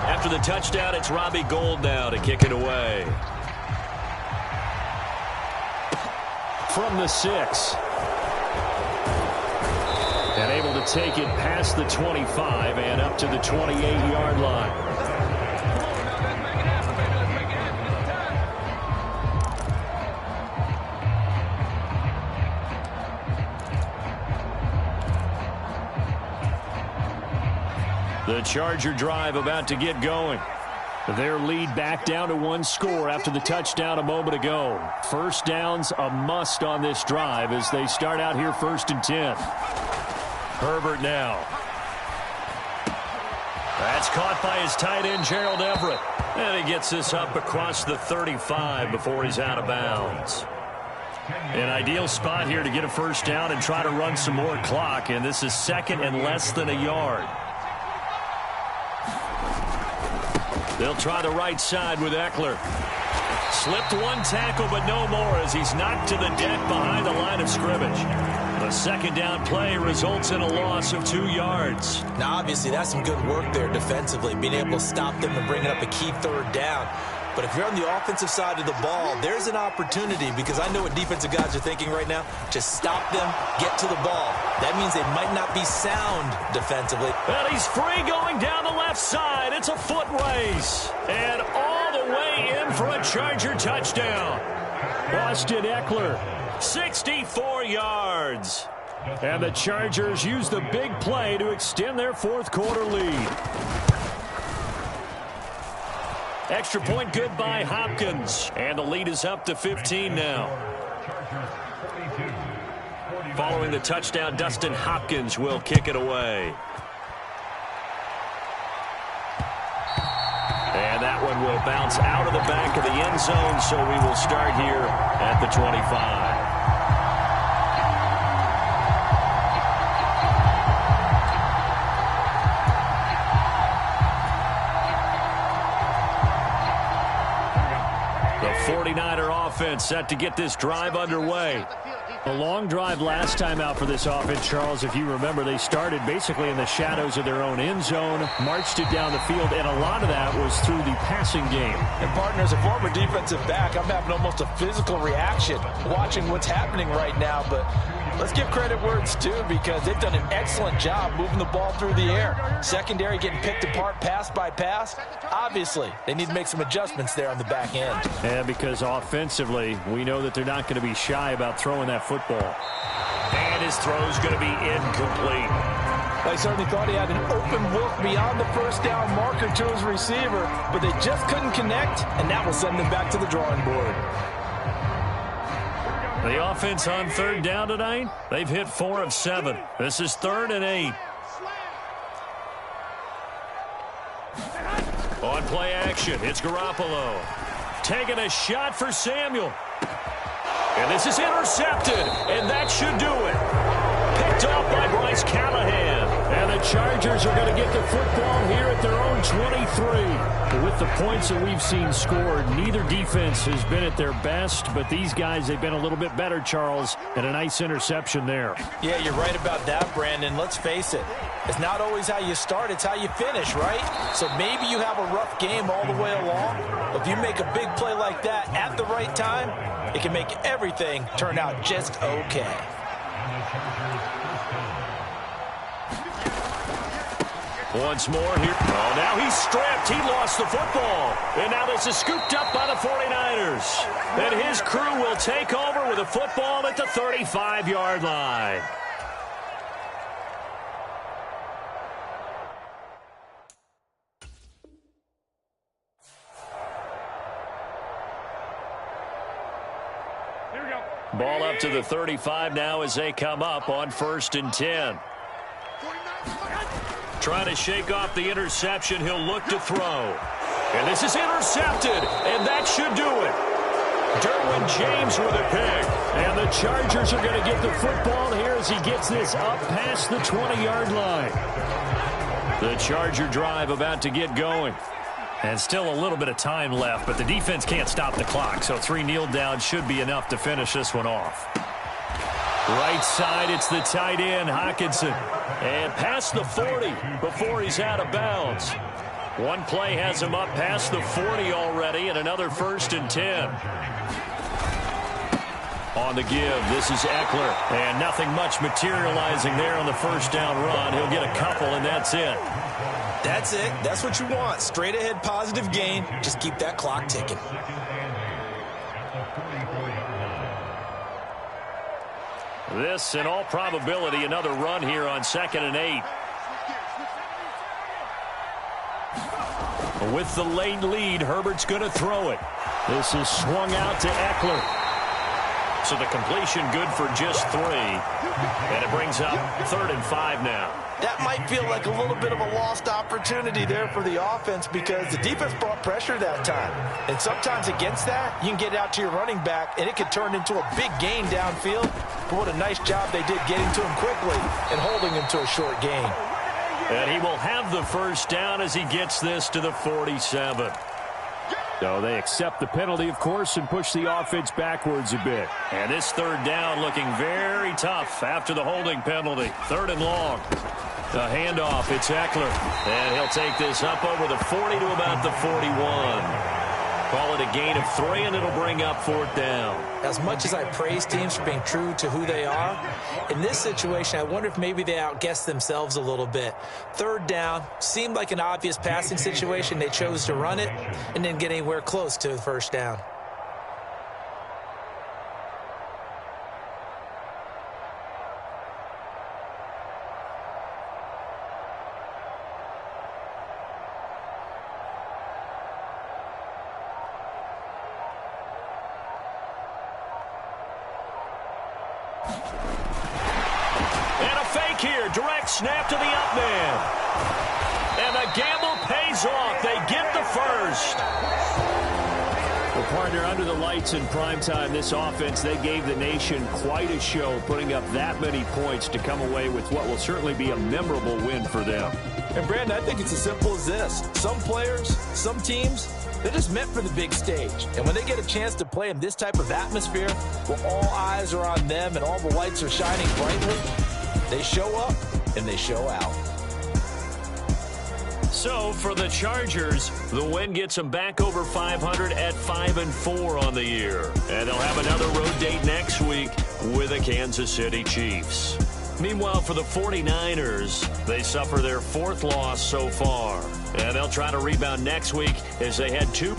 After the touchdown, it's Robbie Gould now to kick it away. From the 6. And able to take it past the 25 and up to the 28-yard line. The Charger drive about to get going. Their lead back down to 1 score after the touchdown a moment ago. First down's a must on this drive as they start out here 1st and 10. Herbert now. That's caught by his tight end, Gerald Everett. And he gets this up across the 35 before he's out of bounds. An ideal spot here to get a first down and try to run some more clock. And this is 2nd and less than a yard. They'll try the right side with Eckler. Slipped one tackle, but no more as he's knocked to the deck behind the line of scrimmage. The second down play results in a loss of 2 yards. Now, obviously, that's some good work there defensively, being able to stop them and bringing up a key third down. But if you're on the offensive side of the ball, there's an opportunity, because I know what defensive guys are thinking right now. Just stop them, get to the ball. That means they might not be sound defensively. And he's free going down the left side. It's a foot race. And all the way in for a Charger touchdown. Austin Ekeler, 64 yards. And the Chargers use the big play to extend their fourth quarter lead. Extra point good by Hopkins. And the lead is up to 15 now. Following the touchdown, Dustin Hopkins will kick it away. And that one will bounce out of the back of the end zone, so we will start here at the 25. The 49er offense set to get this drive underway. A long drive last time out for this offense, Charles. If you remember, they started basically in the shadows of their own end zone, marched it down the field, and a lot of that was through the passing game. And, partner, as a former defensive back, I'm having almost a physical reaction watching what's happening right now. But let's give credit where it's due, because they've done an excellent job moving the ball through the air. Secondary getting picked apart pass by pass. Obviously, they need to make some adjustments there on the back end. Yeah, because offensively, we know that they're not going to be shy about throwing that football. And his throw's going to be incomplete. They certainly thought he had an open look beyond the first down marker to his receiver, but they just couldn't connect, and that will send them back to the drawing board. The offense on third down tonight, they've hit 4 of 7. This is 3rd and 8. On play action, it's Garoppolo. Taking a shot for Samuel. And this is intercepted, and that should do it. Picked off by Bryce Callahan. And the Chargers are going to get the football here at their own 23. With the points that we've seen scored, neither defense has been at their best, but these guys, they've been a little bit better, Charles, and a nice interception there. Yeah, you're right about that, Brandon. Let's face it. It's not always how you start, it's how you finish, right? So maybe you have a rough game all the way along. If you make a big play like that at the right time, it can make everything turn out just okay. Once more here. Oh, now he's stripped. He lost the football. And now this is scooped up by the 49ers. And his crew will take over with a football at the 35-yard line. Ball up to the 35 now as they come up on 1st and 10. Trying to shake off the interception. He'll look to throw. And this is intercepted. And that should do it. Derwin James with a pick. And the Chargers are going to get the football here as he gets this up past the 20-yard line. The Charger drive about to get going. And still a little bit of time left, but the defense can't stop the clock. So 3 kneel downs should be enough to finish this one off. Right side, it's the tight end, Hockenson. And past the 40 before he's out of bounds. One play has him up past the 40 already, and another 1st and 10. On the give, this is Ekeler. And nothing much materializing there on the first down run. He'll get a couple, and that's it. That's it. That's what you want. Straight ahead positive gain. Just keep that clock ticking. This, in all probability, another run here on 2nd and 8. With the late lead, Herbert's going to throw it. This is swung out to Ekeler. So the completion good for just 3. And it brings up 3rd and 5 now. That might feel like a little bit of a lost opportunity there for the offense, because the defense brought pressure that time. And sometimes against that, you can get out to your running back, and it could turn into a big gain downfield. But what a nice job they did getting to him quickly and holding him to a short gain. And he will have the first down as he gets this to the 47. So they accept the penalty, of course, and push the offense backwards a bit. And this third down looking very tough after the holding penalty. 3rd and long. The handoff, it's Eckler. And he'll take this up over the 40 to about the 41. Call it a gain of 3, and it'll bring up 4th down. As much as I praise teams for being true to who they are, in this situation, I wonder if maybe they outguessed themselves a little bit. 3rd down, seemed like an obvious passing situation. They chose to run it and didn't get anywhere close to the 1st down. And a fake here. Direct snap to the up man. And the gamble pays off. They get the first. Well, partner, under the lights in primetime, this offense, they gave the nation quite a show, putting up that many points to come away with what will certainly be a memorable win for them. And, Brandon, I think it's as simple as this. Some players, some teams, they're just meant for the big stage. And when they get a chance to play in this type of atmosphere, where all eyes are on them and all the lights are shining brightly, they show up and they show out. So for the Chargers, the win gets them back over 500 at 5-4 on the year. And they'll have another road date next week with the Kansas City Chiefs. Meanwhile, for the 49ers, they suffer their 4th loss so far. And they'll try to rebound next week as they head to...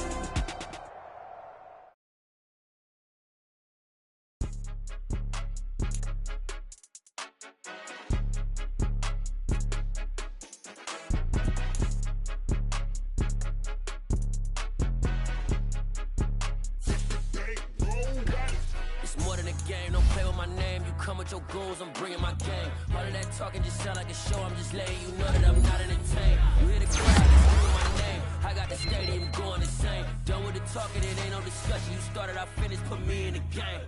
Your goals, I'm bringing my game. All of that talking just sound like a show. I'm just letting you know that I'm not entertained. You hear the crowd, it's screaming my name. I got the stadium going insane. Done with the talking, it ain't no discussion. You started, I finished, put me in the game.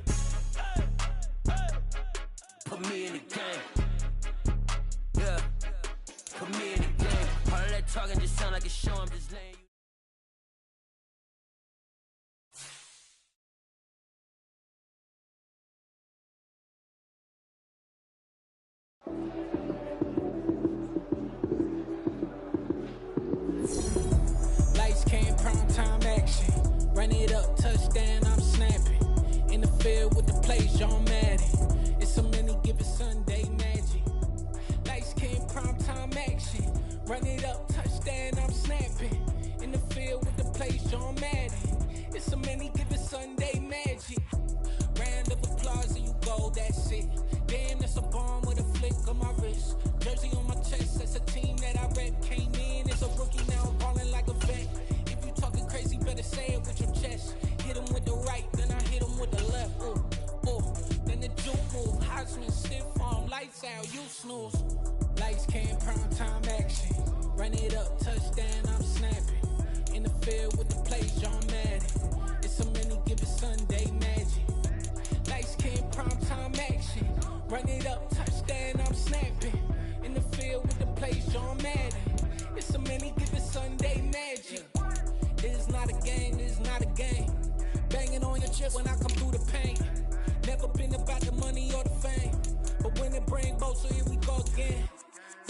Put me in the game. Yeah, put me in the game. All of that talking just sound like a show. I'm just letting you. Lights came, prime time action. Run it up, touchdown, I'm snapping. In the field with the plays, John Madden. It's so many, give it Sunday magic. Lights came, prime time action. Run it up, touchdown, I'm snapping. In the field with the plays, John Madden. It's so many, give it Sunday magic. Round of applause and you go, that's it. Damn, that's a bomb with a flick on my wrist. Jersey on my chest, that's a team that I rep. Came in as a rookie, now I'm balling like a vet. If you talking crazy, better say it with your chest. Hit him with the right, then I hit him with the left. Ooh, ooh. Then the juke move, Heisman, stiff arm, lights out, you snooze. Lights came, prime time action. Run it up, touchdown, I'm snapping. In the field with the plays, John Madden. It's so many, give it Sunday magic. Lights came, prime time action. Run it up, touchdown, I'm snapping. In the field with the plays, John Madden. It's so many, give it Sunday magic. It is not a game, it is not a game. Banging on your chip when I come through the paint. Never been about the money or the fame. But when it bring both, so here we go again.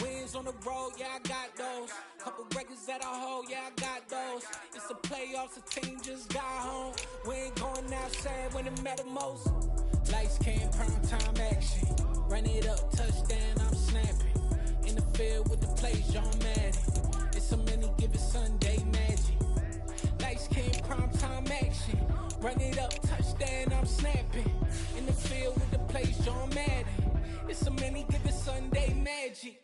Wins on the road, yeah, I got those. Couple records that I hold, yeah, I got those. It's the playoffs, the team just got home. We ain't going outside when it matter most. Lights came, prime time action. Run it up, touchdown, I'm snapping. In the field with the plays, John Madden. It's so many, give it Sunday magic. Lights came, prime time action. Run it up, touchdown, I'm snapping. In the field with the plays, John Madden. It's so many, give it Sunday magic.